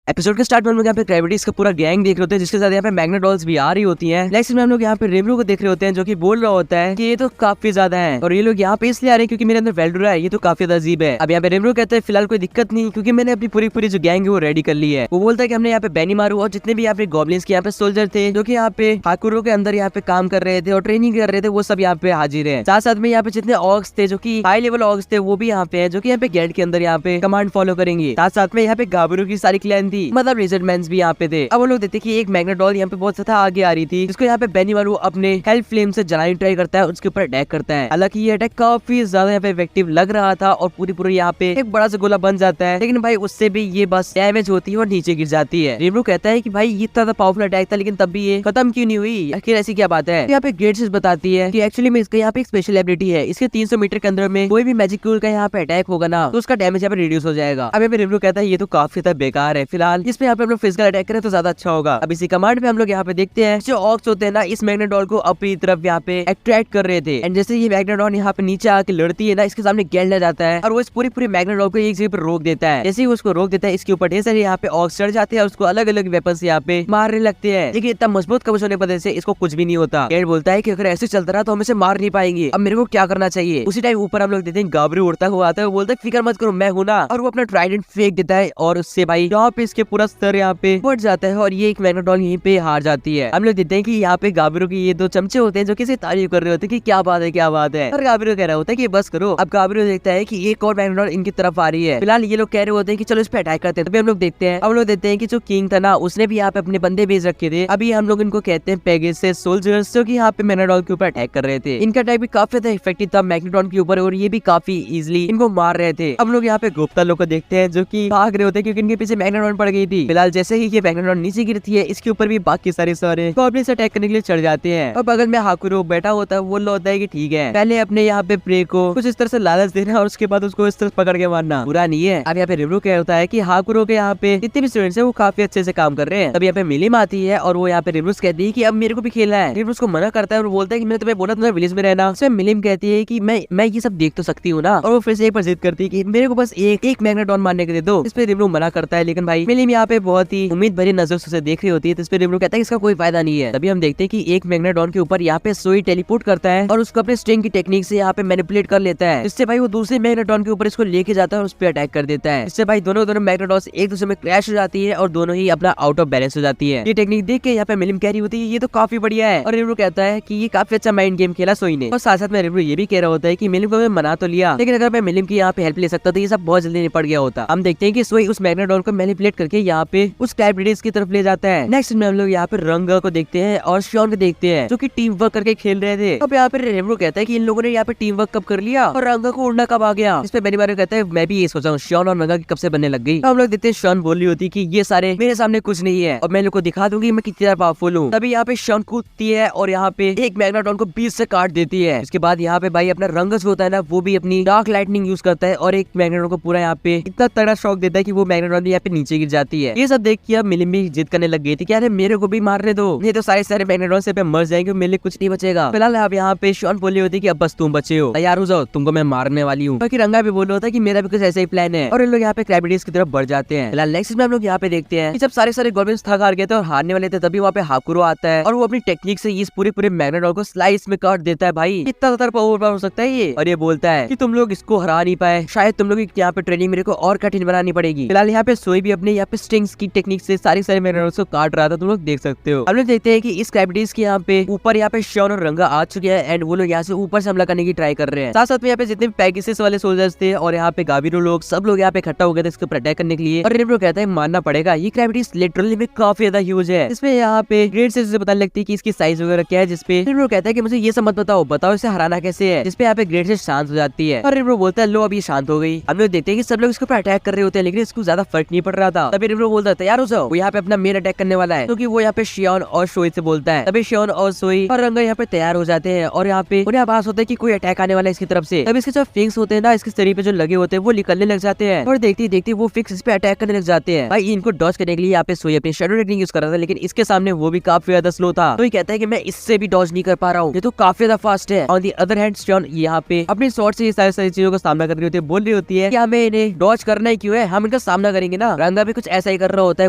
Episode के start में हम लोग यहाँ पे ग्रेविटीज का पूरा गैंग देख रहे होते हैं, जिसके साथ यहाँ पे मैग्नेडॉल्स भी आ रही होती हैं। नेक्स्ट में हम लोग यहाँ पे रेमरो को देख रहे होते हैं, जो कि बोल रहा होता है कि ये तो काफी ज्यादा है और ये लोग यहाँ पे इसलिए आ रहे हैं क्योंकि मेरे अंदर वेल्डोरा है, ये तो काफी ज्यादा अजीब है। अब यहाँ पे रेमरो कहता है फिलहाल कोई दिक्कत नहीं, क्योंकि मैंने अपनी पूरी जो गैंग है वो रेडी कर ली है। वो बोलता है कि हमने यहाँ पे बैनी मारू और जितने भी यहाँ पे गॉब्लिन्स के यहाँ पे सोल्जर थे जो कि यहाँ पे हाकुरो के अंदर यहाँ पे काम कर रहे थे और ट्रेनिंग कर रहे थे, वो सब यहाँ पे हाजिर है। साथ साथ में यहाँ पे जितने ऑक्स थे जो की हाई लेवल ऑक्स थे वो भी यहाँ पे है, जो की यहाँ पे गेट के अंदर यहाँ पे कमांड फॉलो करेंगे। साथ साथ में यहाँ पे गाबरू की सारी क्लैन थी, मतलब रेजरमैन भी यहाँ पे थे। अब वो लोग देखते कि एक मैग्नेडॉल यहाँ पे बहुत ज्यादा आगे आ रही थी, जिसको यहाँ पे बेनीमारू अपने हेल्प फ्लेम से जलाने ट्राई करता है, उसके ऊपर अटैक करता है। हालांकि ये अटैक काफी ज्यादा यहाँ पे इफेक्टिव लग रहा था और पूरी यहाँ पे एक बड़ा सा गोला बन जाता है, लेकिन भाई उससे भी ये बस डैमेज होती है और नीचे गिर जाती है। रेमरो कहता है कि भाई ये इतना पावरफुल अटैक था, लेकिन तब भी ये खत्म क्यों नहीं हुई, आखिर ऐसी क्या बात है। यहाँ पे ग्रेटसिस बताती है कि एक्चुअली में इसका यहाँ पे एक स्पेशल एबिलिटी है, इसके 300 मीटर के अंदर में कोई भी मैजिक टूल का यहाँ पे अटैक होगा ना तो उसका डैमेज यहाँ पे रिड्यूस हो जाएगा। अब यहाँ पे रेमरो कहता है ये तो काफी ज्यादा बेकार है, फिलहाल इसमें यहाँ पे हम लोग फिजिकल अटैक करें तो ज्यादा अच्छा होगा। अब इसी कमांड में हम लोग यहाँ पे देखते हैं जो ऑक्स होते हैं ना, इस मैग्नेडॉल को अपनी तरफ यहाँ पे अट्रैक्ट कर रहे थे। एंड जैसे ये मैग्नेडॉल यहाँ पे नीचे आके लड़ती है ना, इसके सामने गेंड ले जाता है और वो इस पूरी मैग्नेडॉल को एक जगह पर रोक देता है। जैसे ही उसको रोक देता है, इसके ऊपर ढेर सारे यहाँ पे ऑक्स चढ़ जाते हैं और उसको अलग अलग वेपन से यहाँ पे मारने लगते हैं, लेकिन इतना मजबूत कवच होने की वजह से इसको कुछ भी नहीं होता। गेंड बोलता है कि अगर ऐसे चलता रहा तो हम इसे मार नहीं पाएंगे, अब मेरे को क्या करना चाहिए। उसी टाइम ऊपर हम लोग देखते हैं गाबरू उड़ता हुआ आता है, वो बोलता है फिक्र मत करो मैं हूं ना, और वो अपना ट्राइडेंट फेंक देता है और उससे भाई यहाँ पे इसके पूरा स्तर यहाँ पे फट जाता है और ये एक मैग्नेडॉल यहीं पे हार जाती है। हम लोग देखते हैं कि यहाँ पे गाबरू की ये 2 चमचे होते हैं जो किसी तारीफ कर रहे होते हैं कि क्या बात है, और गाबरू कह रहा होता है कि बस करो। अब गाबरू देखता है कि एक और मैग्नेडॉल इनकी तरफ आ रही है। फिलहाल ये लोग कह रहे होते हैं कि चलो इस पे अटैक करते हैं। तभी हम लोग देखते हैं, हम लोग देखते हैं कि जो किंग था ना उसने भी यहाँ पे अपने बंदे भेज रखे थे। अभी हम लोग इनको कहते हैं पेगासस सोल्जर्स, जो कि यहाँ पे मैग्नेडॉल के ऊपर अटैक कर रहे थे। इनका अटैक भी काफी ज्यादा इफेक्टिव था मैग्नेडॉल के ऊपर और ये भी काफी इजिली इनको मार रहे थे। हम लोग यहाँ पे गुप्ता लोग को देखते हैं जो की भाग रहे होते हैं क्योंकि इनके पीछे मैग्नेडॉल पड़ गई थी। फिलहाल जैसे ही ये मैग्नेडॉल नीचे गिरती है, इसके ऊपर भी बाकी सारे गॉब्लिन्स अटैक करने के लिए चढ़ जाते हैं और बगल में हाकुरो बैठा होता है, वो होता है कि ठीक है पहले अपने यहाँ पे प्रे को कुछ इस तरह से लालच देना और उसके बाद उसको इस तरह पकड़ के मारना बुरा नहीं है। अब यहाँ पे रेमरो क्या होता है कि हाकुरो के यहाँ पे जितने भी स्टूडेंट्स हैं वो काफी अच्छे से काम कर रहे हैं। तब यहाँ पे मिलिम आती है और वो यहाँ पे रेमरो कहती है कि अब मेरे को भी खेलना है। रेमरो को मना करता है और बोलता है कि मैंने तुम्हें बोला तुम्हें विलेज में रहना। उसमें मिलिम कहती है कि मैं ये सब देख तो सकती हूँ ना, और वो फिर से एक बार जिद करती है कि मेरे को बस एक मैग्नेडॉन मारने के दे दो। इस पे रेमरो मना करता है, लेकिन भाई मिलिम यहाँ पे बहुत ही उम्मीद भरी नजर से देख रही होती है, तो इस पे रेमरो कहता है इसका कोई फायदा नहीं है। तभी हम देखते हैं कि एक मैग्नेडॉन के ऊपर यहाँ पे सोई टेलीपोर्ट करता है और उसको अपने स्ट्रिंग की टेक्निक से यहाँ पे मैनिपुलेट कर लेता है। इससे भाई वो दूसरे मैग्नेडॉन के ऊपर इसको लेके जाता है और उस पर अटैक कर देता है। इससे भाई दोनों मैग्नेडॉन्स एक दूसरे में क्रैश हो जाती है और दोनों ही अपना आउट ऑफ बैलेंस हो जाती है। ये टेक्निक देख के यहाँ पे मिलिम कह रही होती है ये तो काफी बढ़िया है, और रेमरो कहता है कि ये काफी अच्छा माइंड गेम खेला सोई ने। और साथ साथ में रेमरो ये भी कह रहा होता है कि मिलिम को मैं मना तो लिया, लेकिन अगर मैं मिलिम की यहाँ पे हेल्प ले सकता तो ये सब बहुत जल्दी निपट गया होता। हम देखते हैं कि सोई उस मैग्नेडॉन को मैनिपुलेट करके यहाँ पे उस क्लैरिटीज की तरफ ले जाता है। नेक्स्ट में हम लोग यहाँ पे रंगा को देखते हैं और श्योन को देखते हैं जो कि टीम वर्क करके खेल रहे थे। अब यहाँ पे रेमरो कहता है कि इन लोगों ने यहाँ पे टीम वर्क कब कर लिया और रंगा को उड़ना कब आ गया। इस पे बेनीमारू कहता है मैं भी ये सोचा हूँ श्योन और रंगा की कब से बनने लग गई। हम लोग देखते हैं श्योन बोल रही होती कि ये सारे मेरे सामने कुछ नहीं है और मैं लोग को दिखा दूंगी मैं कितनी ज्यादा पावरफुल हूँ। तभी यहाँ पे श्योन कूदती है और यहाँ पे एक मैग्नेडॉन को 20 से काट देती है। इसके बाद यहाँ पे भाई अपना रंगस होता है ना, वो भी अपनी डार्क लाइटनिंग यूज करता है और एक मैग्नेडॉन को पूरा यहाँ पे इतना तगड़ा शॉक देता है कि वो मैग्नेडॉन यहाँ पे नीचे गिर जाती है। ये सब देख के अब मिलिम भी जिद करने लग गई थी कि अरे मेरे को भी मारने दो, नहीं तो सारे मैग्नेडॉन से मर जाएंगे, मेरे लिए कुछ नहीं बचेगा। फिलहाल अब यहाँ पे श्योन बोली होती कि अब बस तुम बचे हो, तैयार हो जाओ, तुमको मैं मारने वाली हूँ। बाकी रंगा भी बोल रहा था कि मेरा भी कुछ ऐसा ही प्लान है और इन लोग यहाँ पे क्लैरिटीज की तरफ बढ़ जाते हैं। फिलहाल नेक्स्ट में हम लोग यहाँ पे देखते हैं कि जब सारे गॉब्लिन्स थक हार गए थे और हारने वाले थे, तभी वहाँ पे हाकुरो आता है और वो अपनी टेक्निक से इस पूरे मैग्नेडॉन को स्लाइस में काट देता है। भाई कितना ज्यादा पावरफुल हो सकता है ये, और ये बोलता है कि तुम लोग इसको हरा नहीं पाए, शायद तुम लोग यहाँ पे ट्रेनिंग मेरे को और कठिन बनानी पड़ेगी। फिलहाल यहाँ पे सोई भी अपने यहाँ पे स्ट्रिंग्स की टेक्निक से सारे मैग्नेडॉन को काट रहा था, तुम लोग देख सकते हो। हम लोग देखते हैं कि इस क्लैरिटीज के यहाँ पे ऊपर यहाँ पे श्योन और रंगा आ चुके हैं एंड वो लोग यहाँ से ऊपर से हमला करने की ट्राई कर रहे हैं। साथ साथ में यहाँ पे जितने भी पेगासस वाले सोल्जर्स थे और यहाँ पे गाबिरो लोग सब लोग यहाँ पे इकट्ठा हो गए थे इसको अटैक करने के लिए। और रेमरो कहता है मानना पड़ेगा ये क्लैरिटीज लिटरली में काफी ज्यादा ह्यूज है। इसमें यहाँ पे ग्रेड से पता लगती है कि इसकी साइज वगैरह क्या है, जिसपे रेमरो कहता है कि मुझे ये सब मत बताओ इसे हराना कैसे है। जिसपे यहाँ पे ग्रेड से शांत हो जाती है और रेमरो बोलता है लो अभी शांत हो गई। हम लोग देखते हैं कि सब लोग इसके ऊपर अटैक कर रहे होते हैं, लेकिन इसको ज्यादा फर्क नहीं पड़ रहा था। तभी रेमरो बोलता है तैयार हो जाओ, वो यहाँ पे अपना मेन अटैक करने वाला है, क्योंकि वो यहाँ पे श्योन और सोई से बोलता है। तभी श्योन और सोई और रंगा यहाँ पे तैयार हो जाते हैं और यहाँ पे उन्हें आभास होता है कि कोई अटैक आने वाला है इसकी तरफ से। तभी इसके जो फिंग्स होते हैं ना, इसके शरीर पे जो लगे होते हैं वो निकलने लग जाते हैं और देखते वो फिक्स इस पे अटैक करने लग जाते हैं। भाई इनको डॉज करने के लिए यहाँ पे सोई अपनी शैडो टेक्निक यूज कर रहा था, लेकिन इसके सामने वो भी काफी ज्यादा स्लो था। तो ये कहता है कि मैं इससे भी डॉज नहीं कर पा रहा हूँ, ये तो काफी ज्यादा फास्ट है। ऑन दी अदर हैंड श्योन यहाँ पे अपने शॉट से ये सारी चीजों का सामना कर रही होती है, बोल रही होती है कि हमें इन्हें डॉज करना ही क्यों है, हम इनका सामना करेंगे ना। रंगा भी कुछ ऐसा ही कर रहा होता है,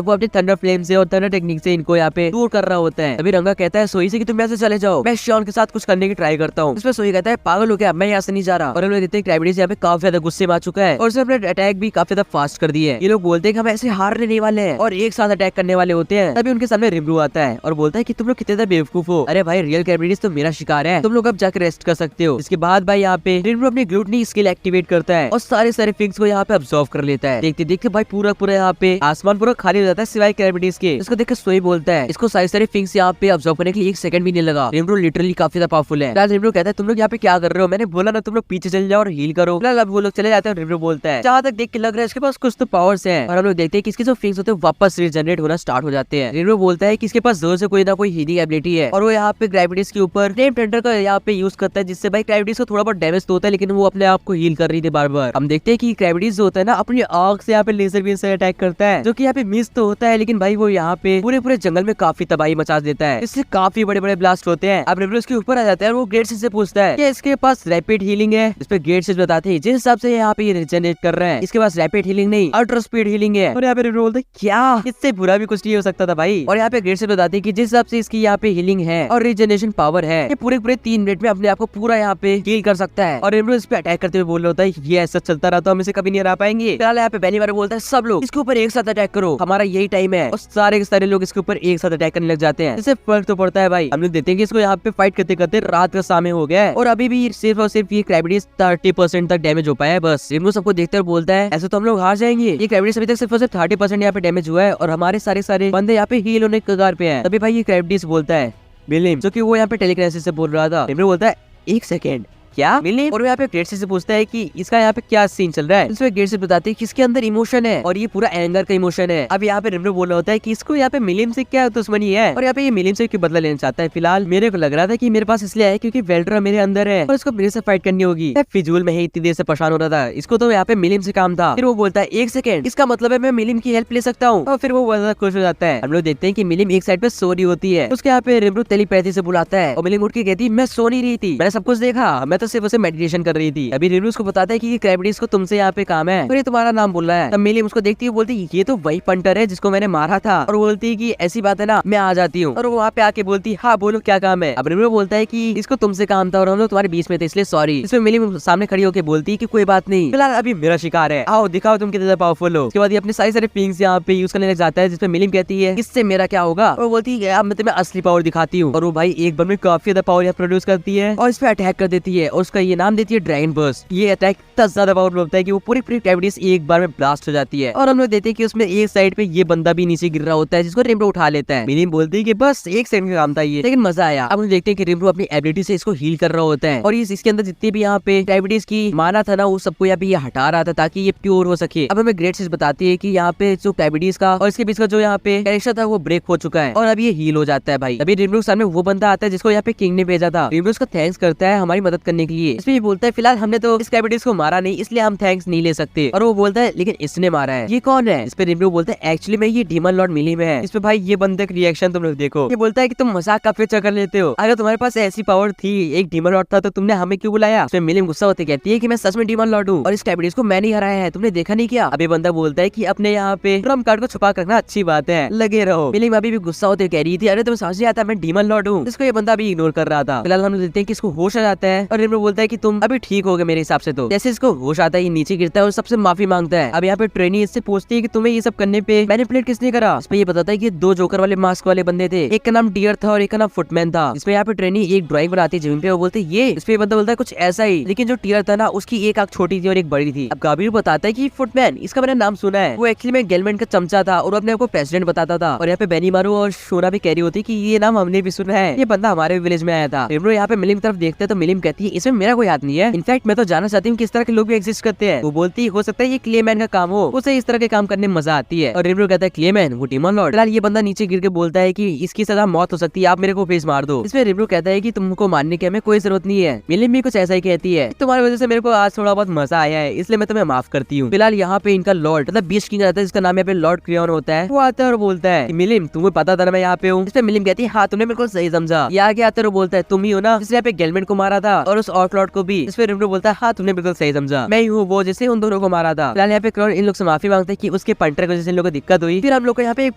वो अपने थंडर फ्लेम से और थंडर टेक्निक से इनको यहाँ पे दूर कर रहा होता है। अभी रंगा कहता है सोई से कि तुम यहाँ से चले जाओ, मैं शॉन के साथ कुछ करने की ट्राई करता हूँ। इसमें सोई कहता है पागल हो गया, मैं यहाँ से नहीं जा रहा। और हम लोग देखते हैं क्राइबिडीज यहाँ पे काफी ज्यादा गुस्से में आ चुका है और उसने अपने अटैक भी काफी ज्यादा फास्ट कर दिए है। ये लोग बोलते हैं कि हम ऐसे हारने नहीं वाले हैं और एक साथ अटैक करने वाले होते हैं। तभी उनके सामने रिमरू आता है और बोलता है कि तुम लोग कितने बेवकूफ हो, अरे भाई रियल क्राइबिडीज तो मेरा शिकार है, तुम लोग अब जाकर रेस्ट कर सकते हो। इसके बाद भाई यहाँ पे रिमरू अपनी ग्लूटनी स्किल एक्टिवेट करता है और सारे फिंग्स को यहाँ पे ऑब्जर्व कर लेता है। देखते देखते भाई पूरा यहाँ पे आसमान पूरा खाली हो जाता है सिवाय क्राइबिडीज के। इसको देखकर सोई बोलता है इसको सारे फिंग्स यहाँ पे ऑब्जर्व करने के लिए 1 सेकंड भी नहीं लगा। रिमरू लिटरली काफी ज्यादा पावरफुल है। रिमरू कहता है तुम लोग यहाँ पे क्या कर रहे हो, मैंने बोला ना तुम लोग पीछे चले जाओ और हील करो। अब वो लोग चले जाते हैं। रिमरू बोलता है जहाँ तक देख के लग रहा है इसके पास कुछ तो पावर्स हैं। और हम लोग देखते हैं कि इसके जो फिंग्स होते हैं वापस रिजनरेट होना स्टार्ट हो जाते हैं। रिमरू बोलता है कि इसके पास जोर से कोई ना कोई हीलिंग एबिलिटी है और वो यहाँ पे क्राइबिडीज के ऊपर फ्लेम टेंडर का यहाँ पे यूज करता है, जिससे भाई क्राइबिडीज को थोड़ा बहुत डैमेज तो होता है लेकिन वो अपने आप को हील कर रही थी बार बार। हम देखते हैं कि क्राइबिडीज जो होता है ना अपनी आग से यहाँ पे लेजर बीम से अटैक करता है, जो कि यहाँ पे मिस तो होता है लेकिन भाई वो यहाँ पे पूरे जंगल में काफी तबाही मचा देता है। इससे काफी बड़े ब्लास्ट होते हैं। अब रिमरू इसके ऊपर आ जाता है और वो ग्रेट से पूछता है कि इसके पास रैपिड हीलिंग है। इस पे ग्रेट से बताते हैं जिस हिसाब से यहाँ पे ये रिजनरेट कर रहे हैं इसके पास रैपिड हीलिंग नहीं अल्ट्रा स्पीड हीलिंग है। और यहाँ पे रिमरू बोलते हैं क्या, इससे बुरा भी कुछ नहीं हो सकता था भाई। और यहाँ पे ग्रेट से बताते हैं कि जिस हिसाब से इसकी यहाँ पे हीलिंग है और रिजनरेशन पावर है ये पूरे 3 मिनट में अपने आप को पूरा यहाँ पे हील कर सकता है। और रिमरू इस पे अटैक करते हुए बोल रहा होता है ये ऐसा चलता रहा तो हम इसे कभी नहीं हरा पाएंगे। फिलहाल यहाँ पे बेनी वाले बोलता है सब लोग इसके ऊपर एक साथ अटैक करो, हमारा यही टाइम है। और सारे के सारे लोग इसके ऊपर एक साथ अटैक करने लग जाते हैं। इससे फर्क तो पड़ता है भाई। हम लोग देखते हैं कि इसको यहाँ पे फाइट करते करते रात का समय हो गया है और अभी भी सिर्फ और सिर्फ ये क्राइबिडीज 30% तक डैमेज हो पाया है बस। रिमरू सबको देखते हुए बोलता है ऐसे तो हम लोग हार जाएंगे, ये क्राइबिडीज अभी तक सिर्फ और सिर्फ 30% यहाँ पे डैमेज हुआ है और हमारे सारे बंदे यहाँ पे हील होने के कगार पे हैं। तभी भाई ये क्राइबिडीज बोलता है बिलीम, जो कि वो यहाँ पे टेलीकिनेसिस से बोल रहा था। रिमरू बोलता है 1 सेकेंड क्या मिले। और वो यहाँ पे ग्रेट से पूछता है कि इसका यहाँ पे क्या सीन चल रहा है। इसमें ग्रेट से बताते हैं कि इसके अंदर इमोशन है और ये पूरा एंगर का इमोशन है। अब यहाँ पे रिमरू बोल रहा होता है कि इसको यहाँ पे मिलिम से क्या दुश्मनी है और यहाँ पे ये मिलिम से क्यों बदला लेना चाहता है। फिलहाल मेरे को लग रहा था कि मेरे पास इसलिए है क्योंकि वेल्ड्रा मेरे अंदर है और इसको मेरे से फाइट करनी होगी। फिजूल में ही इतनी देर से परेशान हो रहा था, इसको तो यहाँ पे मिलिम से काम था। फिर वो बोलता है 1 सेकंड इसका मतलब है मैं मिलिम की हेल्प ले सकता हूँ और फिर वो ज्यादा खुश हो जाता है। हम लोग देखते हैं कि मिलिम एक साइड पे सो रही होती है, उसके यहाँ पे रिमरू टेलीपैथी से बुलाता है और मिलिम उठ के कहती है मैं सो नहीं रही थी, मैंने सब कुछ देखा, मैं तो सिर्फ उसे मेडिटेशन कर रही थी। अभी रिमरू उसको बताता है कि क्राइबिडीज को तुमसे यहाँ पे काम है और ये तुम्हारा नाम बोल रहा है। तब मिलिम उसको देखती है बोलती ये तो वही पंटर है जिसको मैंने मारा था और बोलती है कि ऐसी बात है ना मैं आ जाती हूँ। और वो वहाँ पे आके बोलती हाँ बोलो क्या काम है। अब रिमरू बोलता है कि इसको तुमसे काम था और हम लोग तुम्हारे बीच में थे इसलिए सॉरी। इसमें मिलिम सामने खड़ी होकर बोलती है कि कोई बात नहीं, फिलहाल अभी मेरा शिकार है, आओ दिखाओ तुम कितने पावरफुल हो। उसके बाद ये अपने सारे फिंग्स यहाँ पे यूज करने लग जाता है जिसमें मिलिम कहती है इससे मेरा क्या होगा। और बोलती है अब मैं तुम्हें असली पावर दिखाती हूँ। और वो भाई एक बार में काफी ज्यादा पावर प्रोड्यूस करती है और इस पे अटैक कर देती है और उसका ये नाम देती है ड्रैगन बर्स्ट। ये अटैक इतना ज्यादा पावरफुल होता है कि वो पूरी क्राइबिडीज एक बार में ब्लास्ट हो जाती है। और हम लोग देखते हैं कि उसमें एक साइड पे ये बंदा भी नीचे गिर रहा होता है जिसको रिमरू उठा लेता है। मिलिम बोलती है कि बस 1 सेकंड का काम था ये, लेकिन मजा आया। अब हम देखते हैं कि रिमरू अपनी एबिलिटी से इसको हील कर रहा होता है और इसके अंदर जितने भी यहाँ पे क्राइबिडीज की माना था ना वो सबको यहाँ पे ये हटा रहा था ताकि ये प्योर हो सके। अब हमें ग्रेट चीज बताती है कि यहाँ पे जो क्राइबिडीज का और इसके बीच का जो यहाँ पे कनेक्शन था वो ब्रेक हो चुका है और अब ये हील हो जाता है भाई। अभी रिमरू सामने वो बंदा आता है जिसको यहाँ पे किंग ने भेजा था। रिमरू उसका थैंक्स करता है हमारी मदद करने के लिए। इसमें ये बोलता है फिलहाल हमने तो इस क्राइबिडीज को मारा नहीं इसलिए हम थैंक्स नहीं ले सकते। और वो बोलता है लेकिन इसने मारा है, ये कौन है। इस पे रिमरू बोलता है एक्चुअली मैं ये डीमन लॉर्ड मिलिम है। इस पे भाई ये बंदे का रिएक्शन तुम लोग देखो, ये बोलता है कि तुम मजाक का फिर कर लेते हो, अगर तुम्हारे पास ऐसी पावर थी एक डीमन लॉर्ड था तो तुमने हमें क्यों बुलाया। इसमें मिलिम गुस्सा होते कहती है कि मैं सच में डीमन लॉर्ड हूँ और इस क्राइबिडीज को मैंने हराया है, तुमने देखा नहीं क्या। अभी बंदा बोलता है कि अपने यहाँ पे ट्रम्प कार्ड को छुपा करना अच्छी बात है, लगे रहो। मिलिम अभी भी गुस्सा होते कह रही थी अरे तुम्हें समझ नहीं आता मैं डीमन लॉर्ड हूँ। इसको ये बंदा भी इग्नोर कर रहा था। फिलहाल हम देखते हैं कि इसको होश आ जाता है और रिमरू बोलता है कि तुम अभी ठीक हो गए मेरे हिसाब से। तो जैसे इसको होश आता है ये नीचे गिरता है और सबसे माफी मांगता है। अब यहाँ पे ट्रेनी इससे पूछती है कि तुम्हें ये सब करने पे मैनिपुलेट किसने करा। इस पे ये बताता है कि 2 जोकर वाले मास्क वाले बंदे थे, एक का नाम डियर था और एक का नाम फुटमैन था। इसमें यहाँ पे ट्रेनी एक ड्राइंग बनाती है जमीन पे, वो बोलते ये। इस पे बंदा बोलता है कुछ ऐसा ही, लेकिन जो टियर था ना उसकी एक आंख छोटी थी और एक बड़ी थी। अब गाबिर बताता है कि फुटमैन इसका मैंने नाम सुना है, वो एक्चुअली में गेलमेंट का चमचा था और अपने आपको प्रेसिडेंट बताता था। और यहाँ पे बेनी मारू और शोना भी कह रही होती कि ये नाम हमने भी सुना है, ये बंदा हमारे विलेज में आया था। रिमरू यहाँ पे मिलिम की तरफ देखते हैं तो मिलिम कहती है इसमें मेरा कोई हाथ नहीं है, इनफैक्ट मैं तो जानना चाहती हूँ किस तरह के लोग भी एग्जिस्ट करते हैं। वो बोलती हो सकता है ये क्लेमैन का काम हो, उसे इस तरह के काम करने में मजा आती है। और रिमरू कहता है क्लेमैन वो डीमन लॉर्ड। फिलहाल ये बंदा नीचे गिर के बोलता है कि इसकी सजा मौत हो सकती है, आप मेरे को फेस मार दो। इसमें रिमरू कहता है कि तुमको मारने की हमें कोई जरूरत नहीं है। मिलिम भी कुछ ऐसा ही कहती है तुम्हारी वजह से मेरे को आज थोड़ा बहुत मजा आया है इसलिए मैं तुम्हें माफ करती हूँ। फिलहाल यहाँ पे इनका लॉर्ड मतलब बीच किंग रहता है जिसका नाम यहाँ पे लॉर्ड क्रियन होता है, वो आता है और बोलता है मिलिम तुम्हें पता था मैं यहाँ पे हूँ। इस पे मिलिम कहती है हाँ तुमने बिल्कुल सही समझा। ये आगे आते और बोलता है तुम ही हो ना जिसने यहाँ पे गेलमेंट को मारा था और उस उस आउटलॉर्ड को भी। इस पे रिम्ब्रो बोलता है हाँ तुमने बिल्कुल सही समझा, मैं ही हूँ वो जिससे उन दोनों को मारा था। फिलहाल यहाँ पे क्रॉन इन लोग से माफी मांगते हैं कि उसके पंटर को जैसे इन लोगों को दिक्कत हुई। फिर हम लोग को यहाँ पे एक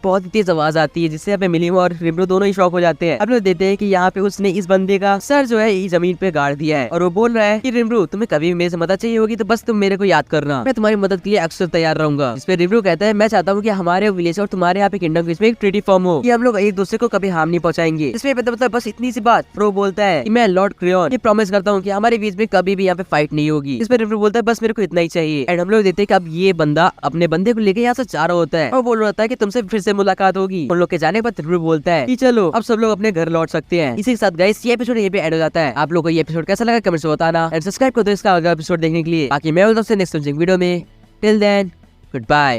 बहुत ही तेज आवाज आती है जिससे यहाँ पे मिलीमा और रिम्ब्रो दोनों ही शॉक हो जाते हैं। हम लोग देते हैं कि यहाँ पे उसने इस बंदे का सर जो है जमीन पे गाड़ दिया है और वो बोल रहा है कि रिम्ब्रो तुम्हें कभी भी मेरे से मदद चाहिए होगी तो बस तुम मेरे को याद करना, मैं तुम्हारी मदद के लिए अक्सर तैयार रहूंगा। इस पे रिम्ब्रो कहता है मैं चाहता हूँ कि हमारे विलेज और तुम्हारे यहाँ पे किंगडम के बीच में एक ट्रीटी फॉर्म हो कि हम लोग एक दूसरे को कभी हार्म नहीं पहुंचाएंगे। इसमें मतलब बस इतनी सी बात। प्रो बोलता है कि मैं लॉर्ड क्रियन ये प्रॉमिस करता हूँ कि हमारे बीच में कभी भी यहाँ पे फाइट नहीं होगी। इस पे रिम्ब्रो बोलता है बस मेरे को इतना ही चाहिए। एंड हम लोग देते हैं कि अब ये बंदा अपने बंदे को लेके यहाँ से जा रहा होता है और बोल रहा होता है कि तुमसे फिर से मुलाकात होगी। उन लोग के जाने पर रिम्ब्रो बोलता है कि चलो अब सब लोग अपने घर लौट सकते हैं। इसी के साथ गाइस ये एपिसोड ये पे एड हो जाता है। आप लोग को ये एपिसोड कैसा लगा कमेंट्स में बताना एंड सब्सक्राइब कर दो इसका अगला एपिसोड देखने के लिए। बाकी मैं बोलता हूँ नेक्स्ट वीडियो में। Till then good bye.